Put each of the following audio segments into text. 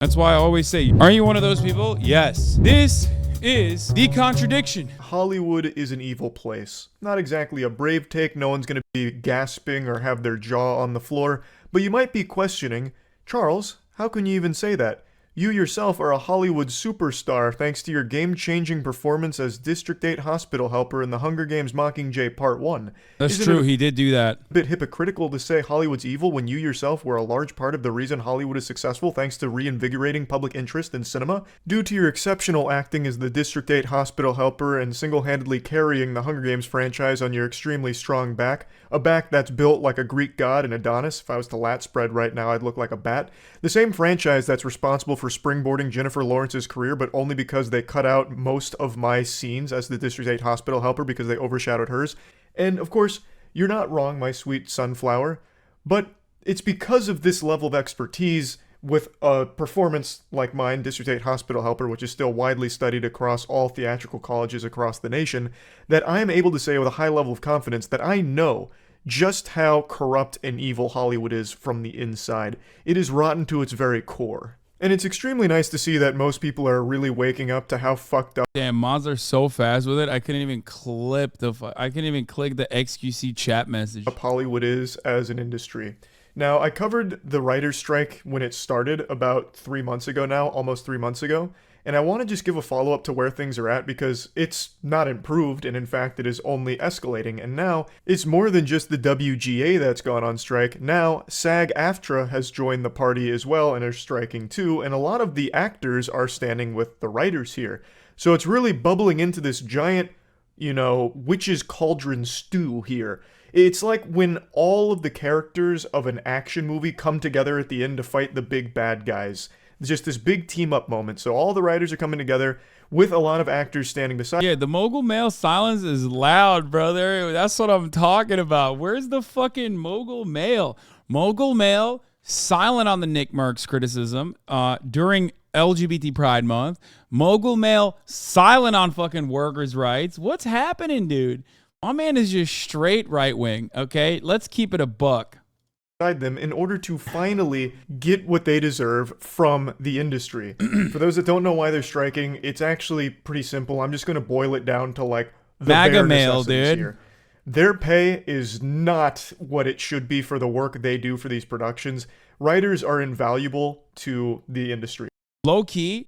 That's why I always say, aren't you one of those people? Yes. This is the contradiction. Hollywood is an evil place. Not exactly a brave take, no one's gonna be gasping or have their jaw on the floor, but you might be questioning, Charles, how can you even say that? You yourself are a Hollywood superstar thanks to your game-changing performance as District 8 hospital helper in the Hunger Games Mockingjay Part 1. That's true, he did do that. A bit hypocritical to say Hollywood's evil when you yourself were a large part of the reason Hollywood is successful thanks to reinvigorating public interest in cinema? Due to your exceptional acting as the District 8 hospital helper and single-handedly carrying the Hunger Games franchise on your extremely strong back, a back that's built like a Greek god and Adonis. If I was to lat spread right now, I'd look like a bat. The same franchise that's responsible for springboarding Jennifer Lawrence's career, but only because they cut out most of my scenes as the District 8 hospital helper because they overshadowed hers. And of course, you're not wrong, my sweet sunflower, but it's because of this level of expertise with a performance like mine, District 8 hospital helper, which is still widely studied across all theatrical colleges across the nation, that I am able to say with a high level of confidence that I know just how corrupt and evil Hollywood is from the inside. It is rotten to its very core. And it's extremely nice to see that most people are really waking up to how fucked up. Damn, mods are so fast with it. I couldn't even click the XQC chat message. Hollywood is as an industry. Now, I covered the writer's strike when it started about 3 months ago now, almost 3 months ago. And I want to just give a follow-up to where things are at because it's not improved, and in fact it is only escalating. And now, it's more than just the WGA that's gone on strike. Now, SAG-AFTRA has joined the party as well and are striking too, and a lot of the actors are standing with the writers here. So it's really bubbling into this giant, witch's cauldron stew here. It's like when all of the characters of an action movie come together at the end to fight the big bad guys. Just this big team-up moment. So all the writers are coming together with a lot of actors standing beside. Yeah, the mogul male silence is loud, brother. That's what I'm talking about. Where's the fucking mogul male? Mogul male silent on the Nick Merckx criticism during LGBT Pride Month. Mogul male silent on fucking workers' rights. What's happening, dude? My man is just straight right-wing, okay? Let's keep it a buck. Them in order to finally get what they deserve from the industry. For those that don't know why they're striking, it's actually pretty simple. I'm just going to boil it down to like the MAGA male, dude. Here. Their pay is not what it should be for the work they do for these productions. Writers are invaluable to the industry. Low key,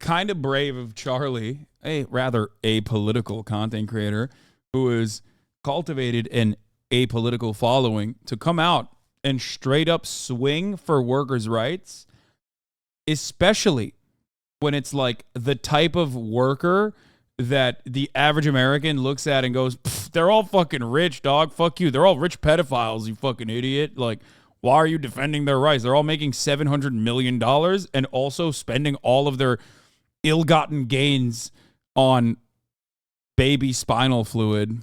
kind of brave of Charlie, a rather apolitical content creator who has cultivated an apolitical following, to come out and straight up swing for workers' rights, especially when it's like the type of worker that the average American looks at and goes, they're all fucking rich, dog. Fuck you. They're all rich pedophiles, you fucking idiot. Like, why are you defending their rights? They're all making $700 million and also spending all of their ill-gotten gains on baby spinal fluid.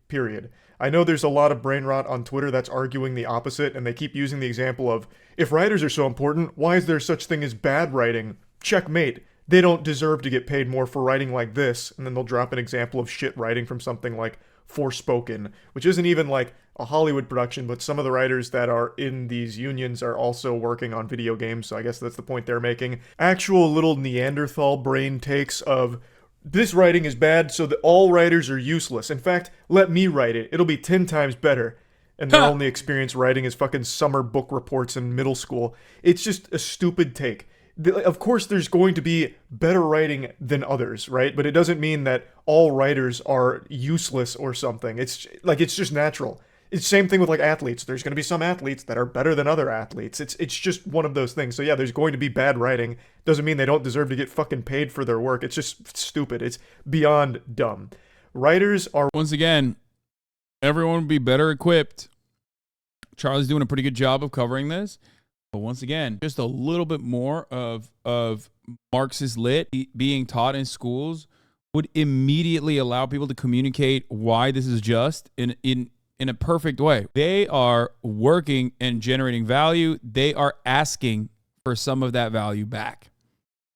Period. I know there's a lot of brain rot on Twitter that's arguing the opposite, and they keep using the example of, if writers are so important, why is there such thing as bad writing? Checkmate. They don't deserve to get paid more for writing like this, and then they'll drop an example of shit writing from something like Forspoken, which isn't even like a Hollywood production, but some of the writers that are in these unions are also working on video games, so I guess that's the point they're making. Actual little Neanderthal brain takes of, this writing is bad, so that all writers are useless. In fact, let me write it. It'll be 10 times better. And their only experience writing is fucking summer book reports in middle school. It's just a stupid take. Of course, there's going to be better writing than others, right? But it doesn't mean that all writers are useless or something. It's just natural. It's the same thing with like athletes. There's going to be some athletes that are better than other athletes. It's just one of those things. So yeah, there's going to be bad writing. Doesn't mean they don't deserve to get fucking paid for their work. It's just stupid. It's beyond dumb. Writers are... Once again, everyone would be better equipped. Charlie's doing a pretty good job of covering this. But once again, just a little bit more of Marxist lit being taught in schools would immediately allow people to communicate why this is just in a perfect way. They are working and generating value. They are asking for some of that value back.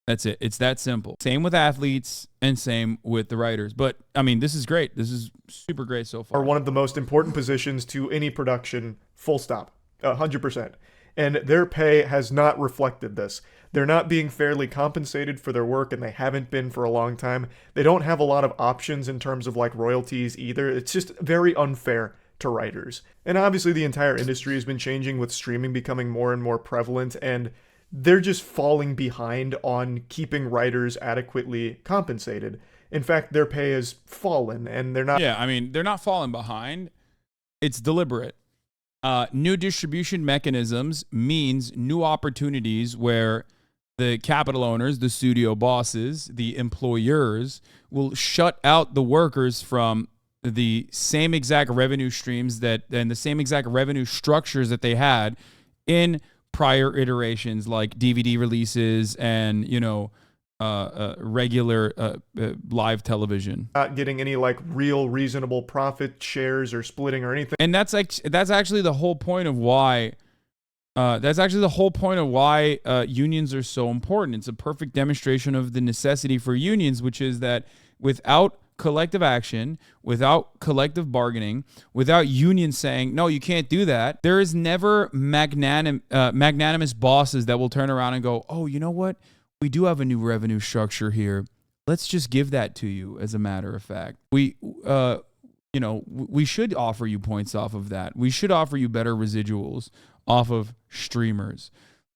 That's it. It's that simple. Same with athletes and same with the writers. But I mean, this is great. This is super great so far. Are one of the most important positions to any production, full stop, 100%. and their pay has not reflected this. They're not being fairly compensated for their work, and they haven't been for a long time. They don't have a lot of options in terms of like royalties either. It's just very unfair to writers. And obviously the entire industry has been changing with streaming becoming more and more prevalent, and they're just falling behind on keeping writers adequately compensated. In fact, their pay has fallen, and they're not. Yeah, I mean, they're not falling behind. It's deliberate. New distribution mechanisms means new opportunities where the capital owners, the studio bosses, the employers will shut out the workers from the same exact revenue streams and the same exact revenue structures that they had in prior iterations, like DVD releases and, regular live television. Not getting any like real reasonable profit shares or splitting or anything. And that's actually the whole point of why unions are so important. It's a perfect demonstration of the necessity for unions, which is that without collective action, without collective bargaining, without unions saying, no, you can't do that, there is never magnanimous bosses that will turn around and go, oh, you know what? We do have a new revenue structure here. Let's just give that to you. As a matter of fact, we should offer you points off of that. We should offer you better residuals off of streamers.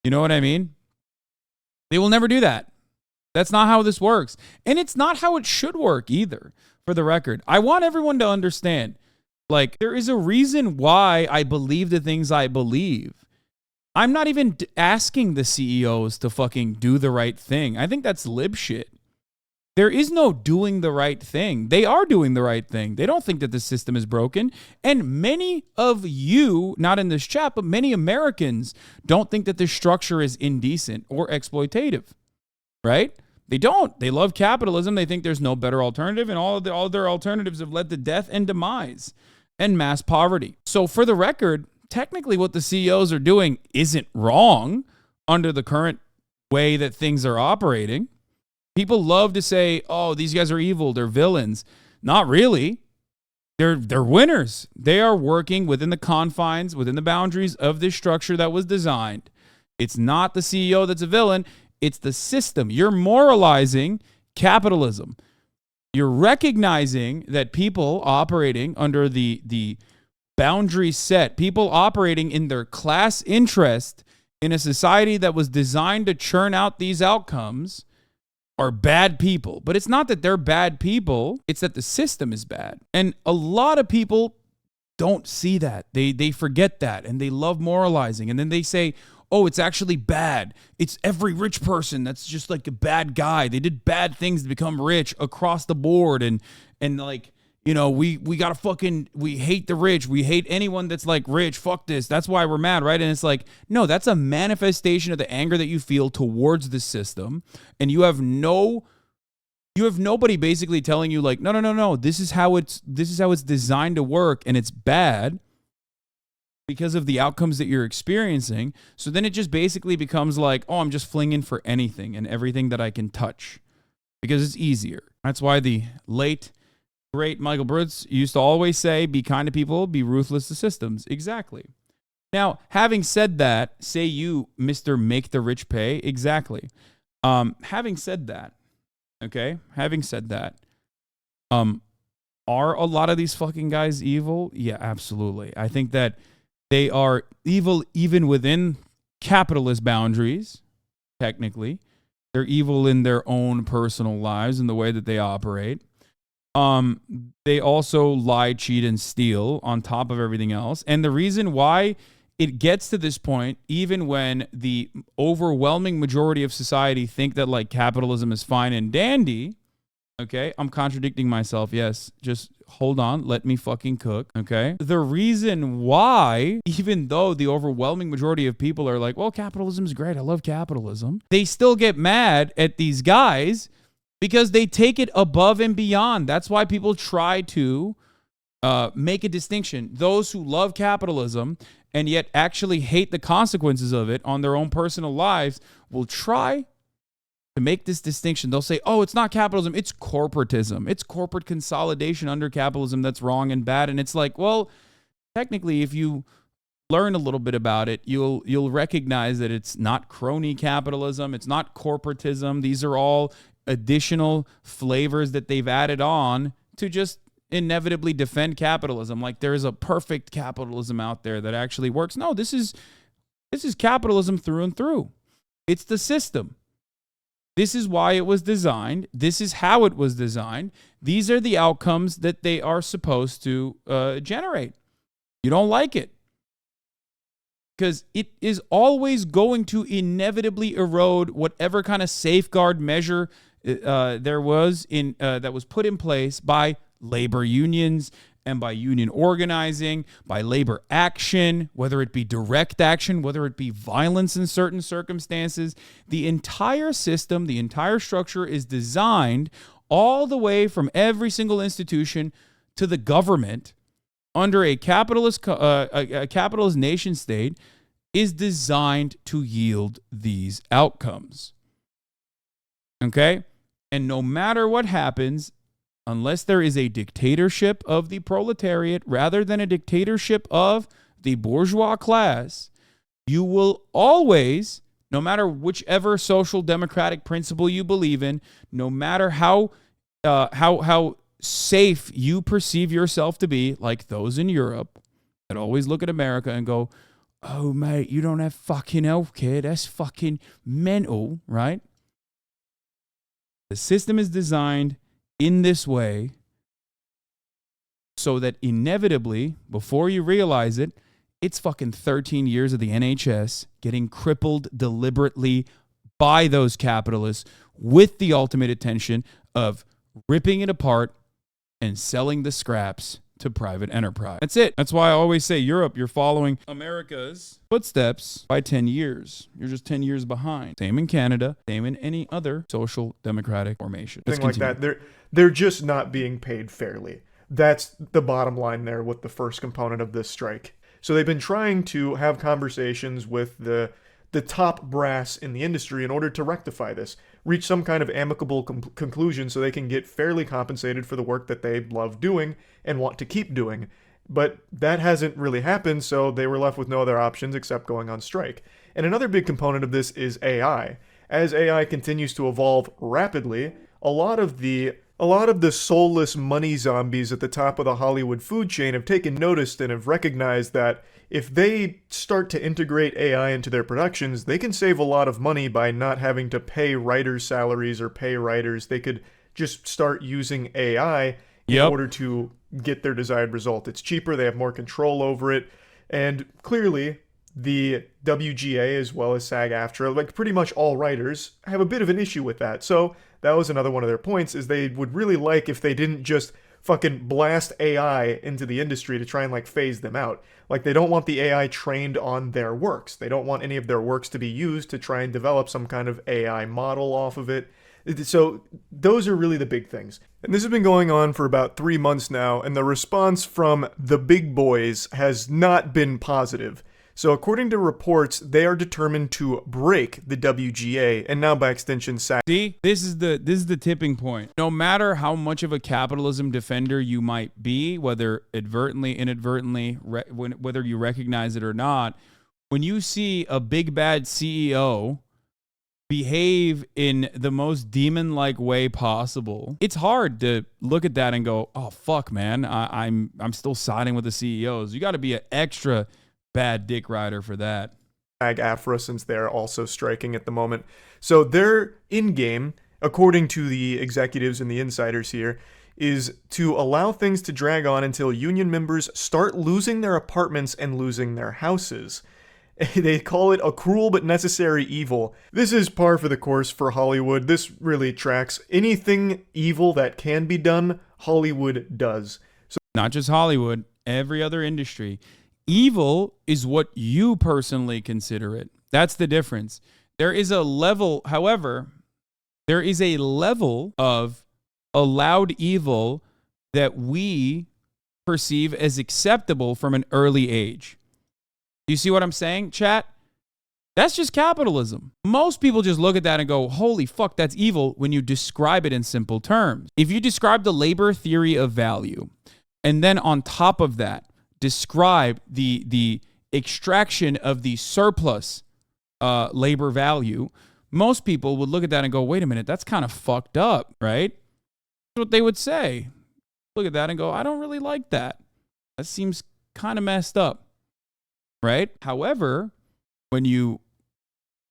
You know what I mean? They will never do that. That's not how this works. And it's not how it should work either, for the record. I want everyone to understand, like, there is a reason why I believe the things I believe. I'm not even asking the CEOs to fucking do the right thing. I think that's lib shit. There is no doing the right thing. They are doing the right thing. They don't think that the system is broken. And many of you, not in this chat, but many Americans don't think that this structure is indecent or exploitative, right? They don't. They love capitalism. They think there's no better alternative, and all their alternatives have led to death and demise and mass poverty. So for the record, technically what the CEOs are doing isn't wrong under the current way that things are operating. People love to say, oh, these guys are evil, they're villains. Not really. They're winners. They are working within the confines, within the boundaries of this structure that was designed. It's not the CEO that's a villain. It's the system. You're moralizing capitalism. You're recognizing that people operating under the boundary set, people operating in their class interest in a society that was designed to churn out these outcomes are bad people. But it's not that they're bad people. It's that the system is bad. And a lot of people don't see that. They forget that, and they love moralizing. And then they say, oh, it's actually bad. It's every rich person that's just like a bad guy. They did bad things to become rich across the board. And like, we gotta we hate the rich. We hate anyone that's like rich. Fuck this. That's why we're mad, right? And it's like, no, that's a manifestation of the anger that you feel towards the system. And you have nobody basically telling you like, no. This is how it's designed to work, and it's bad because of the outcomes that you're experiencing. So then it just basically becomes like, oh, I'm just flinging for anything and everything that I can touch because it's easier. That's why the late great Michael Brutz used to always say, be kind to people, be ruthless to systems. Exactly. Now, having said that, say you, Mr. Make the Rich Pay. Exactly. Having said that, are a lot of these fucking guys evil? Yeah, absolutely. I think that they are evil even within capitalist boundaries, technically. They're evil in their own personal lives and the way that they operate. They also lie, cheat, and steal on top of everything else. And the reason why it gets to this point, even when the overwhelming majority of society think that like capitalism is fine and dandy, okay, I'm contradicting myself. Yes, just hold on. Let me fucking cook, okay? The reason why, even though the overwhelming majority of people are like, well, capitalism is great. I love capitalism. They still get mad at these guys because they take it above and beyond. That's why people try to make a distinction. Those who love capitalism and yet actually hate the consequences of it on their own personal lives will try to make this distinction. They'll say, oh, it's not capitalism, it's corporatism. It's corporate consolidation under capitalism that's wrong and bad. And it's like, well, technically, if you learn a little bit about it, you'll recognize that it's not crony capitalism, it's not corporatism. These are all additional flavors that they've added on to just inevitably defend capitalism. Like there is a perfect capitalism out there that actually works. No, this is capitalism through and through. It's the system. This is why it was designed. This is how it was designed. These are the outcomes that they are supposed to generate. You don't like it, because it is always going to inevitably erode whatever kind of safeguard measure there was in that was put in place by labor unions and by union organizing, by labor action, whether it be direct action, whether it be violence in certain circumstances. The entire system, the entire structure is designed all the way from every single institution to the government under a capitalist nation state is designed to yield these outcomes. Okay? And no matter what happens, unless there is a dictatorship of the proletariat rather than a dictatorship of the bourgeois class, you will always, no matter whichever social democratic principle you believe in, no matter how safe you perceive yourself to be, like those in Europe that always look at America and go, oh, mate, you don't have fucking healthcare. That's fucking mental, right? The system is designed in this way so that inevitably, before you realize it, it's fucking 13 years of the NHS getting crippled deliberately by those capitalists with the ultimate intention of ripping it apart and selling the scraps to private enterprise. That's it. That's why I always say, Europe, you're following America's footsteps by 10 years. You're just 10 years behind. Same in Canada, same in any other social democratic formation. Thing like that. They're just not being paid fairly. That's the bottom line there with the first component of this strike. So they've been trying to have conversations with the top brass in the industry in order to rectify this, reach some kind of amicable conclusion so they can get fairly compensated for the work that they love doing and want to keep doing. But that hasn't really happened, so they were left with no other options except going on strike. And another big component of this is AI. As AI continues to evolve rapidly, a lot of the soulless money zombies at the top of the Hollywood food chain have taken notice and have recognized that if they start to integrate AI into their productions, they can save a lot of money by not having to pay writers' salaries or pay writers. They could just start using AI in order to get their desired result. It's cheaper, they have more control over it, and clearly the WGA as well as SAG-AFTRA, like pretty much all writers, have a bit of an issue with that. So that was another one of their points, is they would really like if they didn't just fucking blast AI into the industry to try and like phase them out. Like they don't want the AI trained on their works. They don't want any of their works to be used to try and develop some kind of AI model off of it. So those are really the big things. And this has been going on for about 3 months now, and the response from the big boys has not been positive. So according to reports, they are determined to break the WGA and now by extension SAG. See, this is the tipping point. No matter how much of a capitalism defender you might be, whether advertently, inadvertently, whether you recognize it or not, when you see a big bad CEO behave in the most demon-like way possible, it's hard to look at that and go, "Oh fuck, man, I'm still siding with the CEOs." You got to be an extra bad dick rider for that. SAG-AFTRA, since they're also striking at the moment. So their in-game, according to the executives and the insiders here, is to allow things to drag on until union members start losing their apartments and losing their houses. They call it a cruel but necessary evil. This is par for the course for Hollywood. This really tracks. Anything evil that can be done, Hollywood does. So not just Hollywood, every other industry. Evil is what you personally consider it. That's the difference. There is a level, however, there is a level of allowed evil that we perceive as acceptable from an early age. Do you see what I'm saying, chat? That's just capitalism. Most people just look at that and go, holy fuck, that's evil, when you describe it in simple terms. If you describe the labor theory of value, and then on top of that, describe the extraction of the surplus labor value, most people would look at that and go, wait a minute, that's kind of fucked up, right? That's what they would say. Look at that and go, I don't really like that. That seems kind of messed up, right? However, when you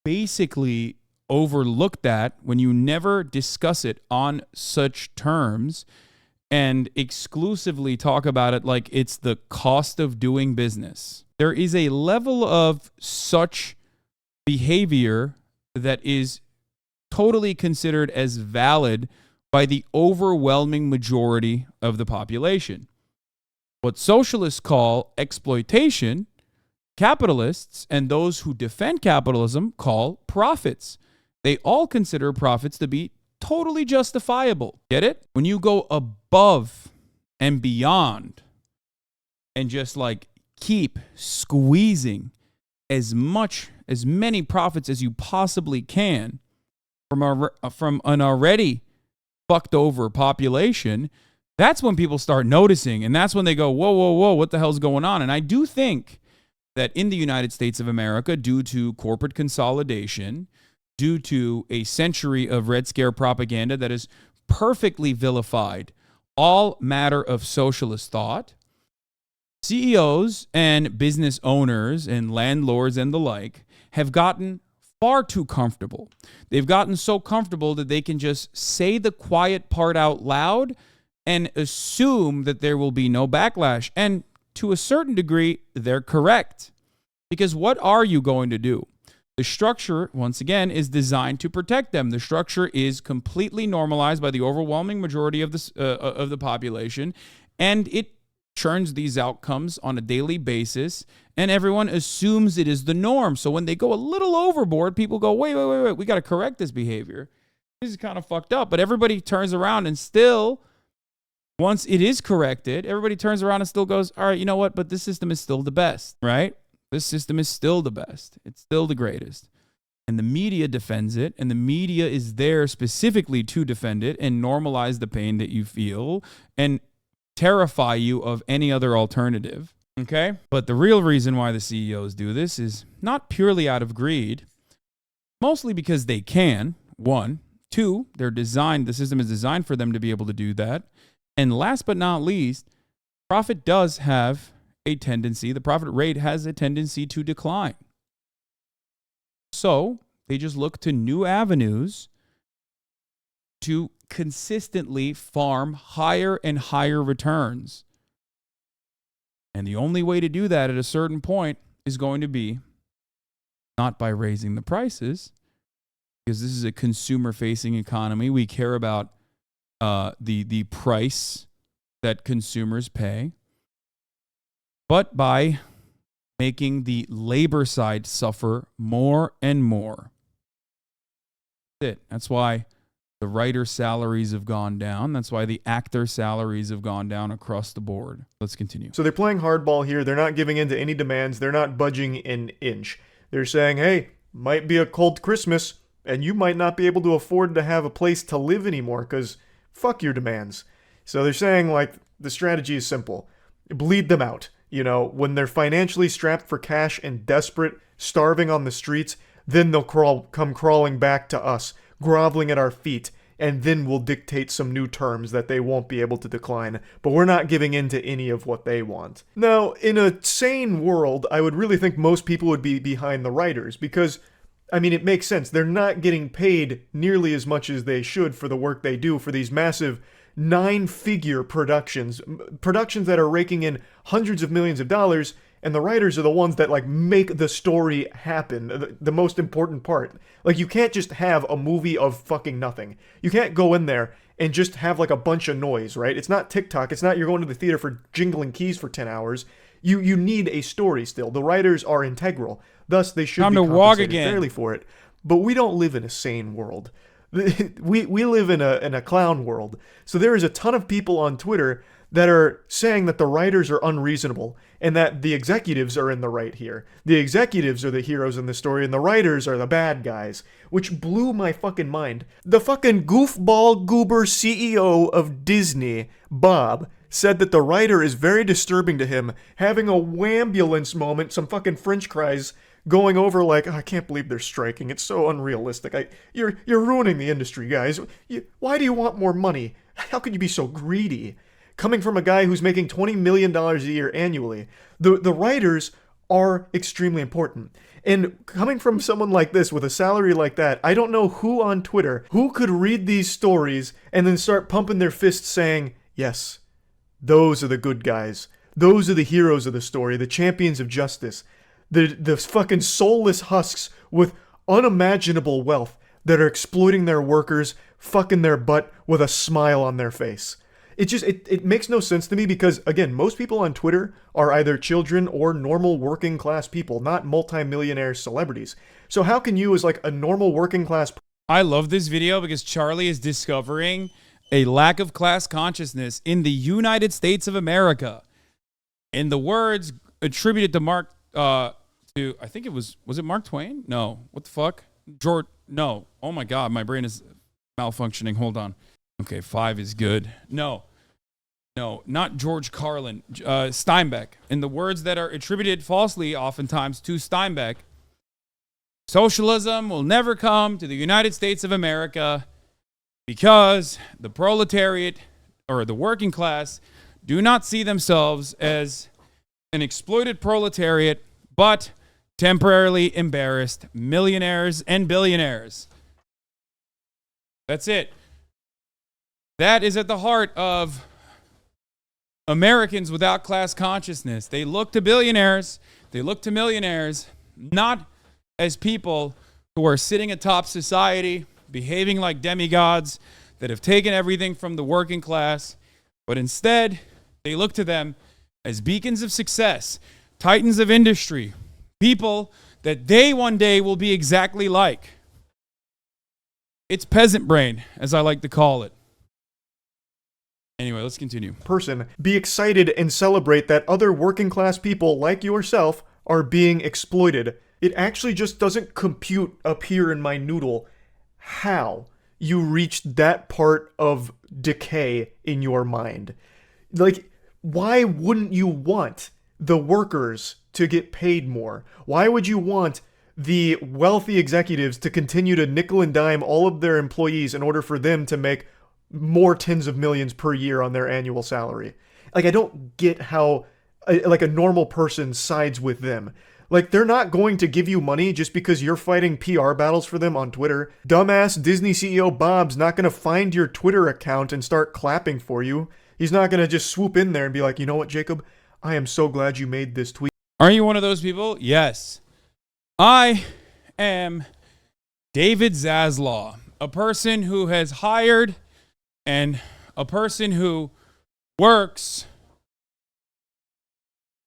basically overlook that, when you never discuss it on such terms and exclusively talk about it like it's the cost of doing business, there is a level of such behavior that is totally considered as valid by the overwhelming majority of the population. What socialists call exploitation, capitalists and those who defend capitalism call profits. They all consider profits to be totally justifiable. Get it? When you go above and beyond and just like keep squeezing as many profits as you possibly can from an already fucked over population, that's when people start noticing, and that's when they go, whoa, whoa, whoa, what the hell's going on? And I do think that in the United States of America, due to corporate consolidation, due to a century of Red Scare propaganda that has perfectly vilified all matter of socialist thought, CEOs and business owners and landlords and the like have gotten far too comfortable. They've gotten so comfortable that they can just say the quiet part out loud and assume that there will be no backlash. And to a certain degree, they're correct. Because what are you going to do? The structure, once again, is designed to protect them. The structure is completely normalized by the overwhelming majority of the population, and it churns these outcomes on a daily basis, and everyone assumes it is the norm. So when they go a little overboard, people go, wait, we got to correct this behavior. This is kind of fucked up. But everybody turns around and still, once it is corrected, everybody turns around and still goes, all right, you know what? But this system is still the best, right? This system is still the best. It's still the greatest. And the media defends it, and the media is there specifically to defend it and normalize the pain that you feel and terrify you of any other alternative, okay? But the real reason why the CEOs do this is not purely out of greed, mostly because they can, one. Two, the system is designed for them to be able to do that. And last but not least, profit does have a tendency, the profit rate has a tendency to decline. So they just look to new avenues to consistently farm higher and higher returns. And the only way to do that at a certain point is going to be not by raising the prices, because this is a consumer-facing economy. We care about the price that consumers pay, but by making the labor side suffer more and more. That's it. That's why the writer salaries have gone down. That's why the actor salaries have gone down across the board. Let's continue. So they're playing hardball here. They're not giving in to any demands. They're not budging an inch. They're saying, hey, might be a cold Christmas, and you might not be able to afford to have a place to live anymore because fuck your demands. So they're saying, like, the strategy is simple. Bleed them out. You know, when they're financially strapped for cash and desperate, starving on the streets, then they'll come crawling back to us, groveling at our feet, and then we'll dictate some new terms that they won't be able to decline. But we're not giving in to any of what they want. Now, in a sane world, I would really think most people would be behind the writers because, I mean, it makes sense. They're not getting paid nearly as much as they should for the work they do for these massive 9-figure productions that are raking in hundreds of millions of dollars, and the writers are the ones that like make the story happen, the most important part. Like, you can't just have a movie of fucking nothing. You can't go in there and just have like a bunch of noise, right? It's not TikTok. It's not you're going to the theater for jingling keys for 10 hours. You need a story still. The writers are integral. Thus, they should be compensated fairly for it. But we don't live in a sane world. We live in a clown world. So there is a ton of people on Twitter that are saying that the writers are unreasonable and that the executives are in the right here. The executives are the heroes in the story and the writers are the bad guys, which blew my fucking mind. The fucking goofball goober CEO of Disney, Bob, said that the writer is very disturbing to him, having a wambulance moment, some fucking French cries, going over like, oh, I can't believe they're striking. It's so unrealistic. You're ruining the industry, guys. Why do you want more money? How could you be so greedy? Coming from a guy who's making $20 million a year annually, the writers are extremely important. And coming from someone like this with a salary like that, I don't know who on Twitter who could read these stories and then start pumping their fists saying, yes, those are the good guys. Those are the heroes of the story, the champions of justice, the fucking soulless husks with unimaginable wealth that are exploiting their workers, fucking their butt with a smile on their face. It makes no sense to me because, again, most people on Twitter are either children or normal working class people, not multimillionaire celebrities. So how can you, as like a normal working class... I love this video because Charlie is discovering a lack of class consciousness in the United States of America. In the words attributed to Mark, I think it was it Mark Twain? No. What the fuck? George, no. Oh my God, my brain is malfunctioning. Hold on. Okay, 5 is good. No, not George Carlin. Steinbeck. In the words that are attributed falsely oftentimes to Steinbeck, socialism will never come to the United States of America because the proletariat or the working class do not see themselves as an exploited proletariat, but temporarily embarrassed millionaires and billionaires. That's it. That is at the heart of Americans without class consciousness. They look to billionaires, they look to millionaires, not as people who are sitting atop society, behaving like demigods that have taken everything from the working class, but instead they look to them as beacons of success, titans of industry, people that they one day will be exactly like. It's peasant brain, as I like to call it. Anyway, let's continue. Person, be excited and celebrate that other working class people like yourself are being exploited. It actually just doesn't compute up here in my noodle how you reached that part of decay in your mind. Like, why wouldn't you want the workers to get paid more? Why would you want the wealthy executives to continue to nickel and dime all of their employees in order for them to make more tens of millions per year on their annual salary? Like, I don't get how like a normal person sides with them. Like, they're not going to give you money just because you're fighting PR battles for them on Twitter. Dumbass Disney CEO Bob's not going to find your Twitter account and start clapping for you. He's not going to just swoop in there and be like, you know what, Jacob? I am so glad you made this tweet. Are you one of those people? Yes. I am David Zaslaw, a person who has hired and a person who works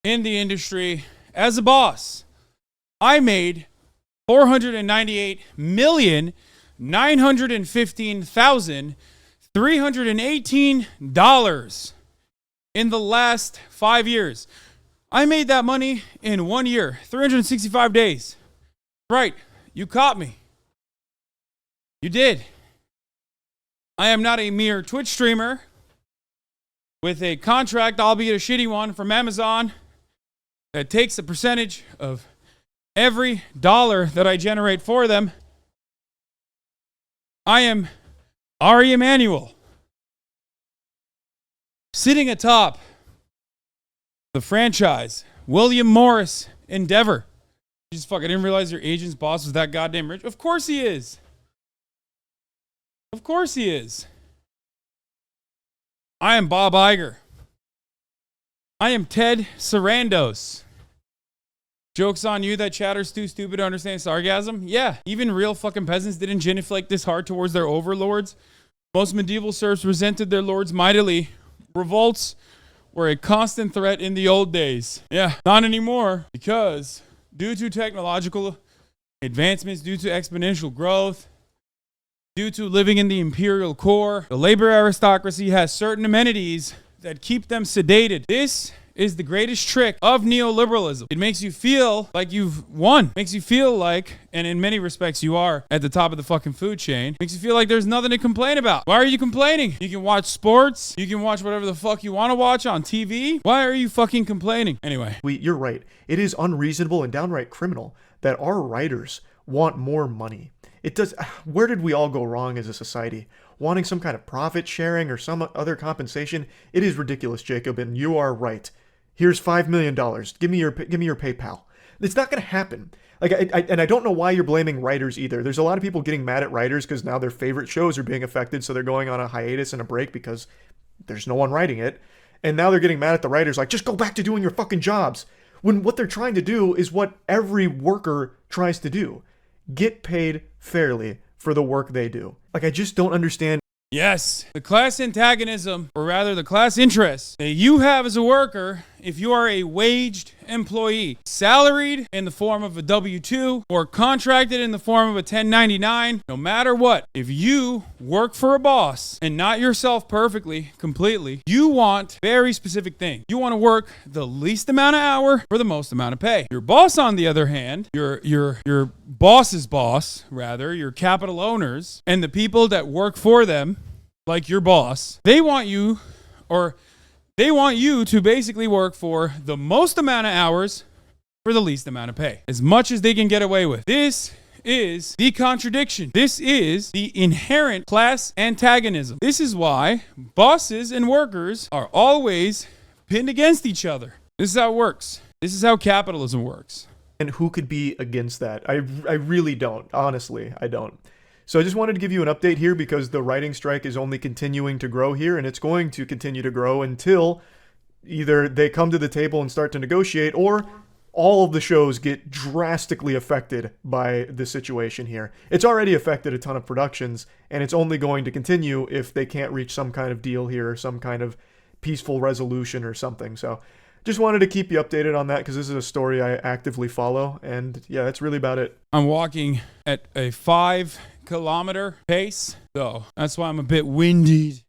in the industry as a boss. I made $498,915,318 in the last 5 years. I made that money in 1 year, 365 days. Right, you caught me. You did. I am not a mere Twitch streamer with a contract, albeit a shitty one, from Amazon that takes a percentage of every dollar that I generate for them. I am Ari Emanuel, sitting atop the franchise William Morris Endeavor. You just fucking didn't realize your agent's boss was that goddamn rich? Of course he is. Of course he is. I am Bob Iger. I am Ted Sarandos. Joke's on you that chatter's too stupid to understand sarcasm? Yeah, even real fucking peasants didn't genuflect this hard towards their overlords. Most medieval serfs resented their lords mightily. Revolts were a constant threat in the old days. Yeah, not anymore, because due to technological advancements, due to exponential growth, due to living in the imperial core, the labor aristocracy has certain amenities that keep them sedated. This is the greatest trick of neoliberalism. It makes you feel like you've won. Makes you feel like, and in many respects you are at the top of the fucking food chain, makes you feel like there's nothing to complain about. Why are you complaining? You can watch sports. You can watch whatever the fuck you want to watch on TV. Why are you fucking complaining? Anyway. You're right. It is unreasonable and downright criminal that our writers want more money. It does. Where did we all go wrong as a society? Wanting some kind of profit sharing or some other compensation? It is ridiculous, Jacob, and you are right. Here's $5 million. Give me your PayPal. It's not going to happen. Like, I don't know why you're blaming writers either. There's a lot of people getting mad at writers because now their favorite shows are being affected, so they're going on a hiatus and a break because there's no one writing it. And now they're getting mad at the writers, like, just go back to doing your fucking jobs. When what they're trying to do is what every worker tries to do. Get paid fairly for the work they do. Like, I just don't understand. Yes, the class antagonism, or rather the class interest that you have as a worker, if you are a waged employee, salaried in the form of a W-2 or contracted in the form of a 1099, no matter what, if you work for a boss and not yourself perfectly, completely, you want very specific things. You want to work the least amount of hour for the most amount of pay. Your boss, on the other hand, your boss's boss, rather, your capital owners, and the people that work for them, like your boss, they want you to basically work for the most amount of hours for the least amount of pay, as much as they can get away with. This is the contradiction. This is the inherent class antagonism. This is why bosses and workers are always pinned against each other. This is how it works. This is how capitalism works. And who could be against that? I really don't. Honestly, I don't. So I just wanted to give you an update here because the writing strike is only continuing to grow here, and it's going to continue to grow until either they come to the table and start to negotiate, or all of the shows get drastically affected by the situation here. It's already affected a ton of productions, and it's only going to continue if they can't reach some kind of deal here or some kind of peaceful resolution or something. So just wanted to keep you updated on that because this is a story I actively follow. And yeah, that's really about it. I'm walking at a 5-kilometer pace, so that's why I'm a bit winded.